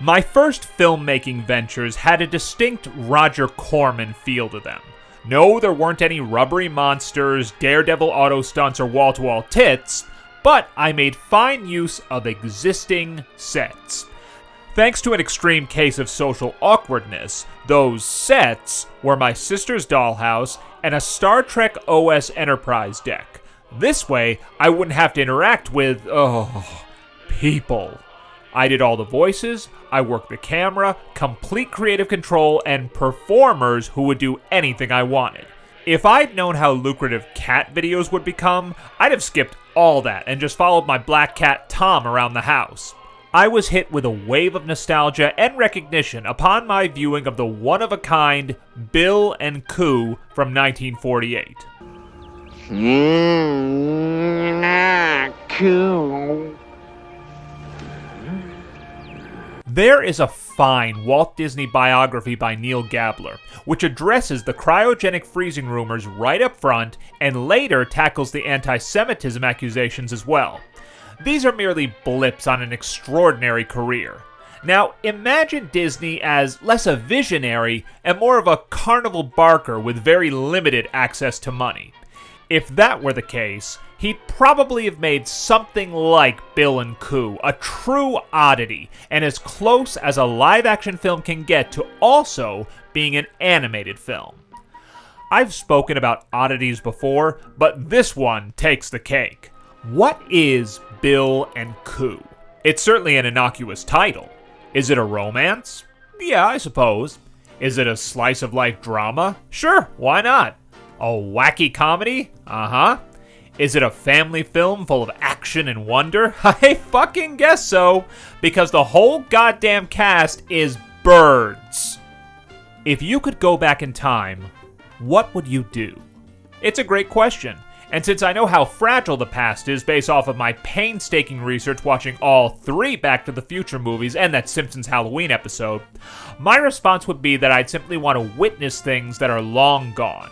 My first filmmaking ventures had a distinct Roger Corman feel to them. No, there weren't any rubbery monsters, daredevil auto stunts, or wall-to-wall tits, but I made fine use of existing sets. Thanks to an extreme case of social awkwardness, those sets were my sister's dollhouse and a Star Trek OS Enterprise deck. This way, I wouldn't have to interact with, people. I did all the voices, I worked the camera, complete creative control, and performers who would do anything I wanted. If I'd known how lucrative cat videos would become, I'd have skipped all that and just followed my black cat Tom around the house. I was hit with a wave of nostalgia and recognition upon my viewing of the one-of-a-kind Bill and Coo from 1948. Cool. There is a fine Walt Disney biography by Neil Gabler, which addresses the cryogenic freezing rumors right up front and later tackles the anti-Semitism accusations as well. These are merely blips on an extraordinary career. Now, imagine Disney as less a visionary and more of a carnival barker with very limited access to money. If that were the case, he'd probably have made something like Bill and Coo, a true oddity, and as close as a live-action film can get to also being an animated film. I've spoken about oddities before, but this one takes the cake. What is Bill and Coo? It's certainly an innocuous title. Is it a romance? Yeah, I suppose. Is it a slice-of-life drama? Sure, why not? A wacky comedy? Uh-huh. Is it a family film full of action and wonder? I fucking guess so, because the whole goddamn cast is birds. If you could go back in time, what would you do? It's a great question, and since I know how fragile the past is based off of my painstaking research watching all 3 Back to the Future movies and that Simpsons Halloween episode, my response would be that I'd simply want to witness things that are long gone.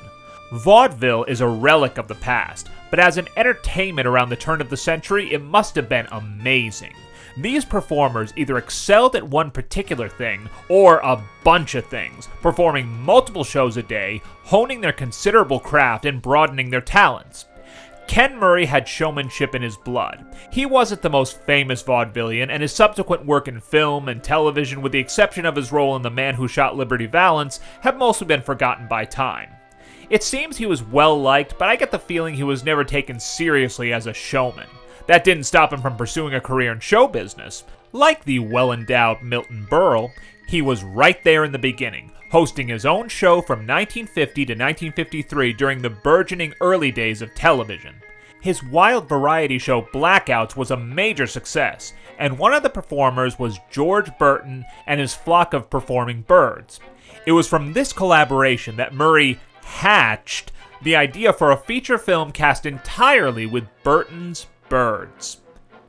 Vaudeville is a relic of the past, but as an entertainment around the turn of the century, it must have been amazing. These performers either excelled at one particular thing, or a bunch of things, performing multiple shows a day, honing their considerable craft and broadening their talents. Ken Murray had showmanship in his blood. He wasn't the most famous vaudevillian, and his subsequent work in film and television, with the exception of his role in The Man Who Shot Liberty Valance, have mostly been forgotten by time. It seems he was well-liked, but I get the feeling he was never taken seriously as a showman. That didn't stop him from pursuing a career in show business. Like the well-endowed Milton Berle, he was right there in the beginning, hosting his own show from 1950 to 1953 during the burgeoning early days of television. His wild variety show Blackouts was a major success, and one of the performers was George Burton and his flock of performing birds. It was from this collaboration that Murray hatched the idea for a feature film cast entirely with Burton's birds.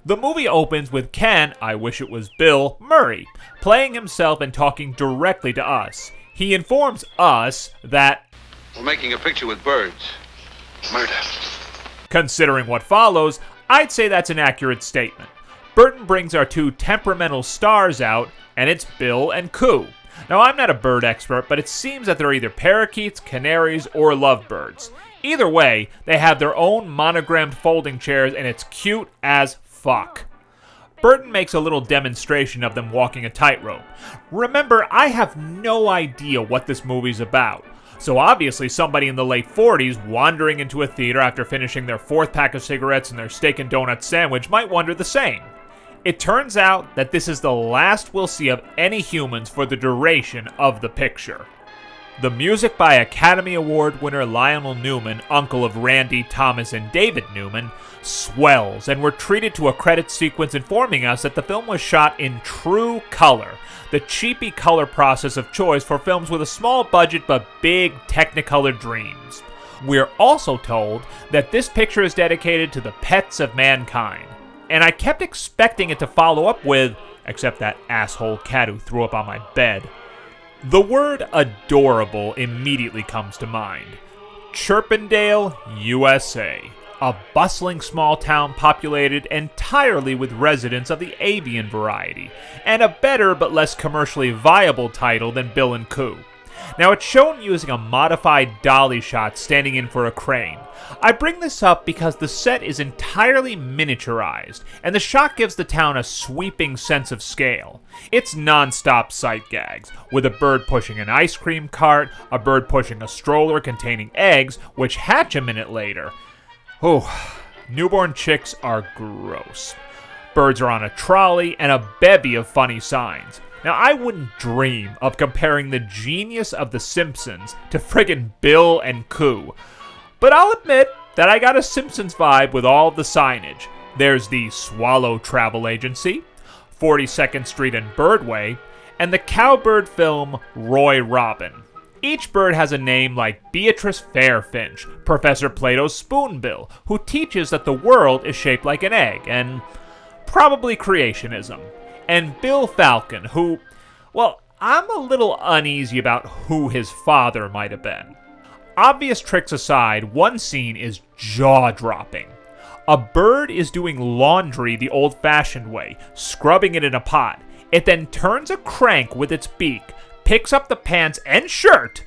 The movie opens with Ken, I wish it was Bill, Murray, playing himself and talking directly to us. He informs us that we're making a picture with birds. Murder. Considering what follows, I'd say that's an accurate statement. Burton brings our 2 temperamental stars out, and it's Bill and Coo. Now, I'm not a bird expert, but it seems that they're either parakeets, canaries, or lovebirds. Either way, they have their own monogrammed folding chairs, and it's cute as fuck. Burton makes a little demonstration of them walking a tightrope. Remember, I have no idea what this movie's about. So obviously somebody in the late 40s wandering into a theater after finishing their 4th pack of cigarettes and their steak and donut sandwich might wonder the same. It turns out that this is the last we'll see of any humans for the duration of the picture. The music by Academy Award winner Lionel Newman, uncle of Randy, Thomas, and David Newman, swells, and we're treated to a credit sequence informing us that the film was shot in true color, the cheapy color process of choice for films with a small budget but big Technicolor dreams. We're also told that this picture is dedicated to the pets of mankind. And I kept expecting it to follow up with, except that asshole cat who threw up on my bed. The word adorable immediately comes to mind. Chirpendale, USA. a bustling small town populated entirely with residents of the avian variety, and a better but less commercially viable title than Bill and Coo. Now, it's shown using a modified dolly shot standing in for a crane. I bring this up because the set is entirely miniaturized, and the shot gives the town a sweeping sense of scale. It's non-stop sight gags, with a bird pushing an ice cream cart, a bird pushing a stroller containing eggs, which hatch a minute later. Oh, newborn chicks are gross. Birds are on a trolley, and a bevy of funny signs. Now, I wouldn't dream of comparing the genius of The Simpsons to friggin' Bill and Coo. But I'll admit that I got a Simpsons vibe with all the signage. There's the Swallow Travel Agency, 42nd Street and Birdway, and the cowbird film Roy Robin. Each bird has a name like Beatrice Fairfinch, Professor Plato's Spoonbill, who teaches that the world is shaped like an egg, and probably creationism. And Bill Falcon, who, well, I'm a little uneasy about who his father might have been. Obvious tricks aside, one scene is jaw-dropping. A bird is doing laundry the old-fashioned way, scrubbing it in a pot. It then turns a crank with its beak, picks up the pants and shirt,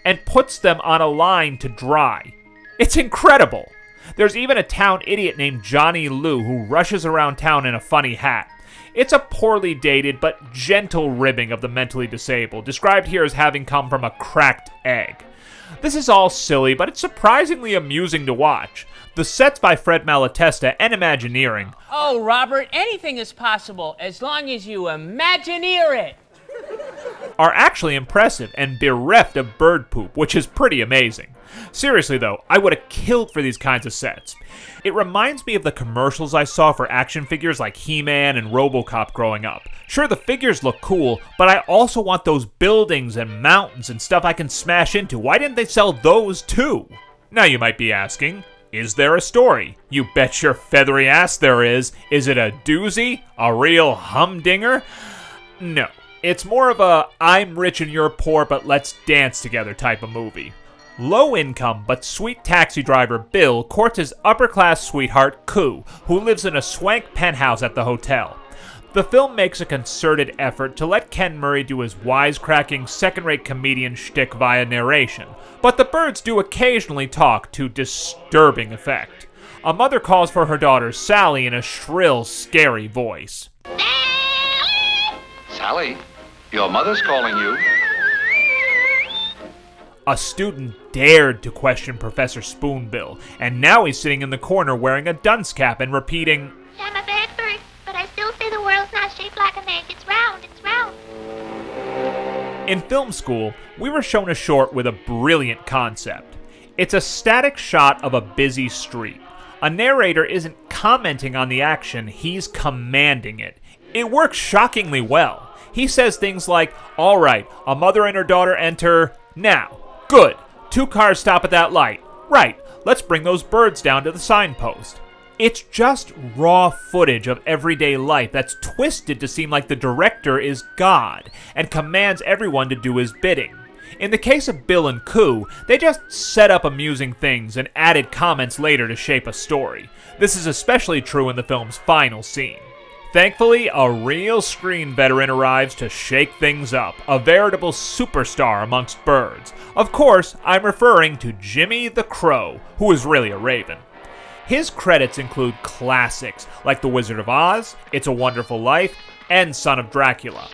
and puts them on a line to dry. It's incredible. There's even a town idiot named Johnny Lou who rushes around town in a funny hat. It's a poorly dated but gentle ribbing of the mentally disabled, described here as having come from a cracked egg. This is all silly, but it's surprisingly amusing to watch. The sets by Fred Malatesta and Imagineering. Oh, Robert, anything is possible as long as you Imagineer it. Are actually impressive and bereft of bird poop, which is pretty amazing. Seriously though, I would have killed for these kinds of sets. It reminds me of the commercials I saw for action figures like He-Man and RoboCop growing up. Sure, the figures look cool, but I also want those buildings and mountains and stuff I can smash into. Why didn't they sell those too? Now you might be asking, is there a story? You bet your feathery ass there is. Is it a doozy? A real humdinger? No. It's more of a I'm rich and you're poor but let's dance together type of movie. Low income but sweet taxi driver Bill courts his upper class sweetheart Coo, who lives in a swank penthouse at the hotel. The film makes a concerted effort to let Ken Murray do his wisecracking second-rate comedian shtick via narration, but the birds do occasionally talk to disturbing effect. A mother calls for her daughter Sally in a shrill, scary voice. Sally, your mother's calling you. A student dared to question Professor Spoonbill, and now he's sitting in the corner wearing a dunce cap and repeating, I'm a bad bird, but I still say the world's not shaped like an egg. It's round, it's round. In film school, we were shown a short with a brilliant concept. It's a static shot of a busy street. A narrator isn't commenting on the action, he's commanding it. It works shockingly well. He says things like, all right, a mother and her daughter enter now. Good. 2 cars stop at that light. Right. Let's bring those birds down to the signpost. It's just raw footage of everyday life that's twisted to seem like the director is God and commands everyone to do his bidding. In the case of Bill and Coo, they just set up amusing things and added comments later to shape a story. This is especially true in the film's final scene. Thankfully, a real screen veteran arrives to shake things up, a veritable superstar amongst birds. Of course, I'm referring to Jimmy the Crow, who is really a raven. His credits include classics like The Wizard of Oz, It's a Wonderful Life, and Son of Dracula.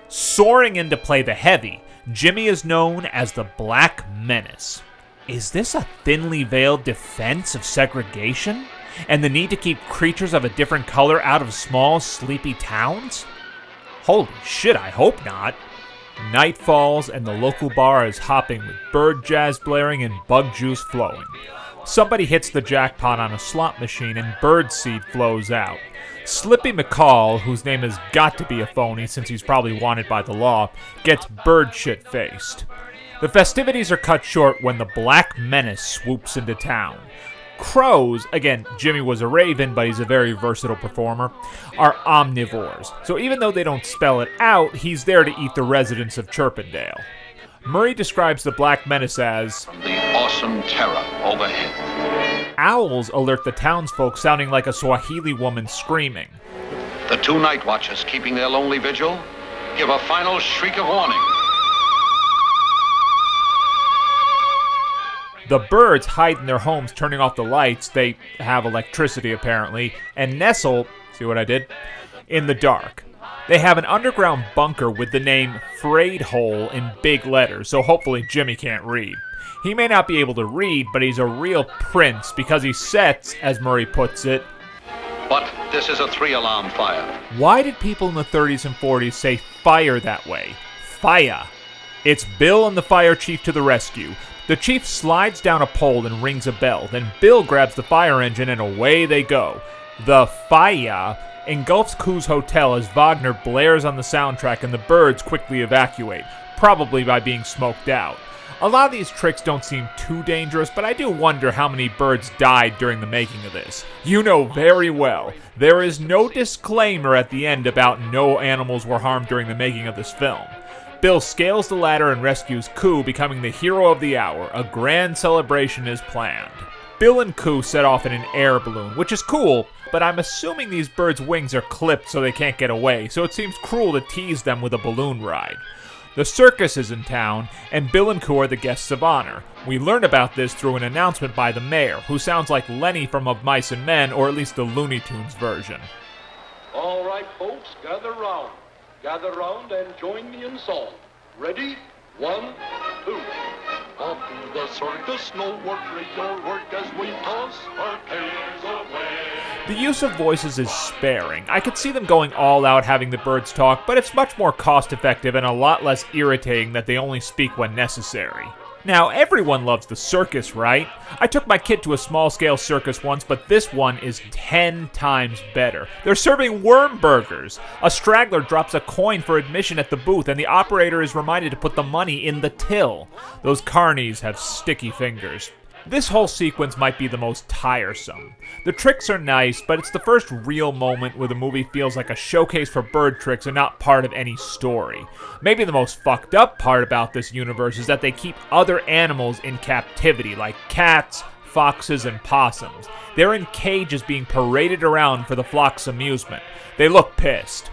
Soaring in to play the heavy, Jimmy is known as the Black Menace. Is this a thinly veiled defense of segregation? And the need to keep creatures of a different color out of small, sleepy towns? Holy shit, I hope not. Night falls and the local bar is hopping with bird jazz blaring and bug juice flowing. Somebody hits the jackpot on a slot machine and bird seed flows out. Slippy McCall, whose name has got to be a phony since he's probably wanted by the law, gets bird shit faced. The festivities are cut short when the Black Menace swoops into town. Crows, again, Jimmy was a raven, but he's a very versatile performer, are omnivores. So even though they don't spell it out, he's there to eat the residents of Chirpendale. Murray describes the Black Menace as the awesome terror overhead. Owls alert the townsfolk, sounding like a Swahili woman screaming. The 2 night watchers keeping their lonely vigil give a final shriek of warning. The birds hide in their homes, turning off the lights, they have electricity apparently, and nestle, see what I did? In the dark. They have an underground bunker with the name Frayed Hole in big letters, so hopefully Jimmy can't read. He may not be able to read, but he's a real prince because he sets, as Murray puts it. But this is a 3-alarm fire. Why did people in the 30s and 40s say fire that way? Fire. It's Bill and the fire chief to the rescue. The chief slides down a pole and rings a bell. Then Bill grabs the fire engine and away they go. The fire engulfs Koo's hotel as Wagner blares on the soundtrack and the birds quickly evacuate, probably by being smoked out. A lot of these tricks don't seem too dangerous, but I do wonder how many birds died during the making of this. You know very well, there is no disclaimer at the end about no animals were harmed during the making of this film. Bill scales the ladder and rescues Koo, becoming the hero of the hour. A grand celebration is planned. Bill and Koo set off in an air balloon, which is cool, but I'm assuming these birds' wings are clipped so they can't get away, so it seems cruel to tease them with a balloon ride. The circus is in town, and Bill and Koo are the guests of honor. We learn about this through an announcement by the mayor, who sounds like Lenny from Of Mice and Men, or at least the Looney Tunes version. All right, folks, gather round. Gather round and join me in song. Ready? 1, 2. Off to the circus, no work, regular work as we toss our cares away. The use of voices is sparing. I could see them going all out having the birds talk, but it's much more cost effective and a lot less irritating that they only speak when necessary. Now, everyone loves the circus, right? I took my kid to a small-scale circus once, but this one is 10 times better. They're serving worm burgers. A straggler drops a coin for admission at the booth, and the operator is reminded to put the money in the till. Those carnies have sticky fingers. This whole sequence might be the most tiresome. The tricks are nice, but it's the first real moment where the movie feels like a showcase for bird tricks and not part of any story. Maybe the most fucked up part about this universe is that they keep other animals in captivity, like cats, foxes, and possums. They're in cages being paraded around for the flock's amusement. They look pissed.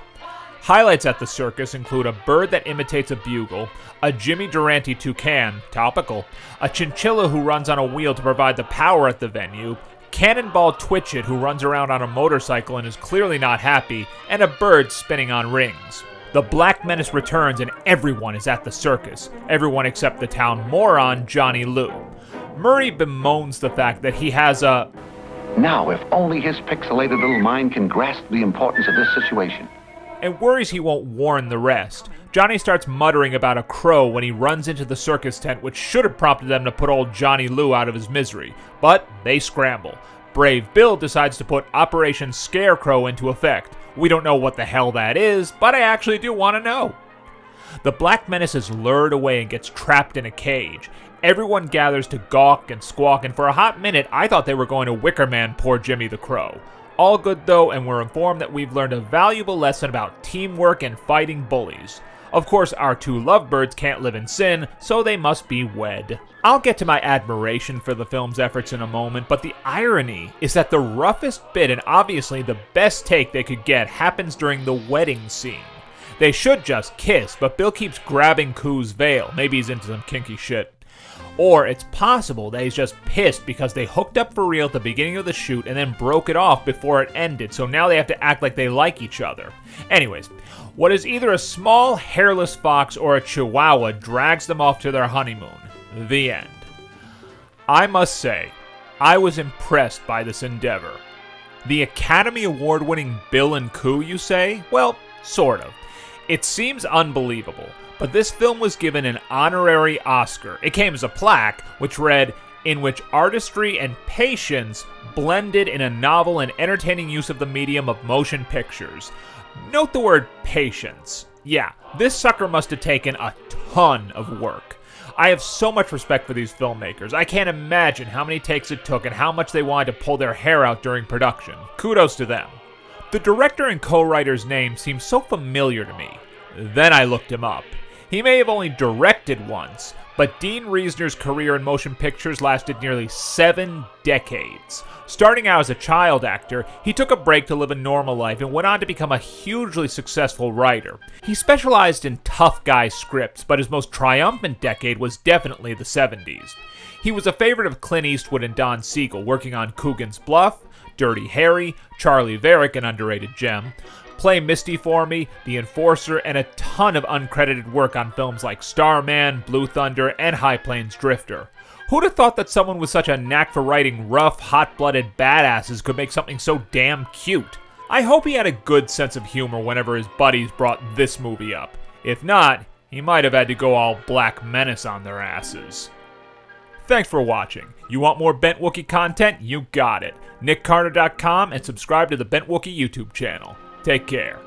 Highlights at the circus include a bird that imitates a bugle, a Jimmy Durante toucan, topical, a chinchilla who runs on a wheel to provide the power at the venue, Cannonball Twitchit who runs around on a motorcycle and is clearly not happy, and a bird spinning on rings. The Black Menace returns and everyone is at the circus, everyone except the town moron Johnny Lou. Murray bemoans the fact that he has a... Now, if only his pixelated little mind can grasp the importance of this situation. And worries he won't warn the rest. Johnny starts muttering about a crow when he runs into the circus tent, which should have prompted them to put old Johnny Lou out of his misery. But they scramble. Brave Bill decides to put Operation Scarecrow into effect. We don't know what the hell that is, but I actually do want to know. The Black Menace is lured away and gets trapped in a cage. Everyone gathers to gawk and squawk, and for a hot minute I thought they were going to Wicker Man poor Jimmy the Crow. All good though, and we're informed that we've learned a valuable lesson about teamwork and fighting bullies. Of course, our two lovebirds can't live in sin, so they must be wed. I'll get to my admiration for the film's efforts in a moment, but the irony is that the roughest bit and obviously the best take they could get happens during the wedding scene. They should just kiss, but Bill keeps grabbing Koo's veil. Maybe he's into some kinky shit. Or it's possible that he's just pissed because they hooked up for real at the beginning of the shoot and then broke it off before it ended, so now they have to act like they like each other. Anyways, what is either a small hairless fox or a chihuahua drags them off to their honeymoon. The end. I must say, I was impressed by this endeavor. The Academy Award-winning Bill and Koo, you say? Well, sort of. It seems unbelievable. But this film was given an honorary Oscar. It came as a plaque, which read, "In which artistry and patience blended in a novel and entertaining use of the medium of motion pictures." Note the word patience. Yeah, this sucker must have taken a ton of work. I have so much respect for these filmmakers. I can't imagine how many takes it took and how much they wanted to pull their hair out during production. Kudos to them. The director and co-writer's name seems so familiar to me. Then I looked him up. He may have only directed once, but Dean Reesner's career in motion pictures lasted nearly 7 decades. Starting out as a child actor, he took a break to live a normal life and went on to become a hugely successful writer. He specialized in tough guy scripts, but his most triumphant decade was definitely the 70s. He was a favorite of Clint Eastwood and Don Siegel, working on Coogan's Bluff, Dirty Harry, Charlie Varick, an underrated gem, Play Misty for Me, The Enforcer, and a ton of uncredited work on films like Starman, Blue Thunder, and High Plains Drifter. Who'd have thought that someone with such a knack for writing rough, hot-blooded badasses could make something so damn cute? I hope he had a good sense of humor whenever his buddies brought this movie up. If not, he might have had to go all Black Menace on their asses. Thanks for watching. You want more Bent Wookie content? You got it. NickCarter.com and subscribe to the Bent Wookie YouTube channel. Take care.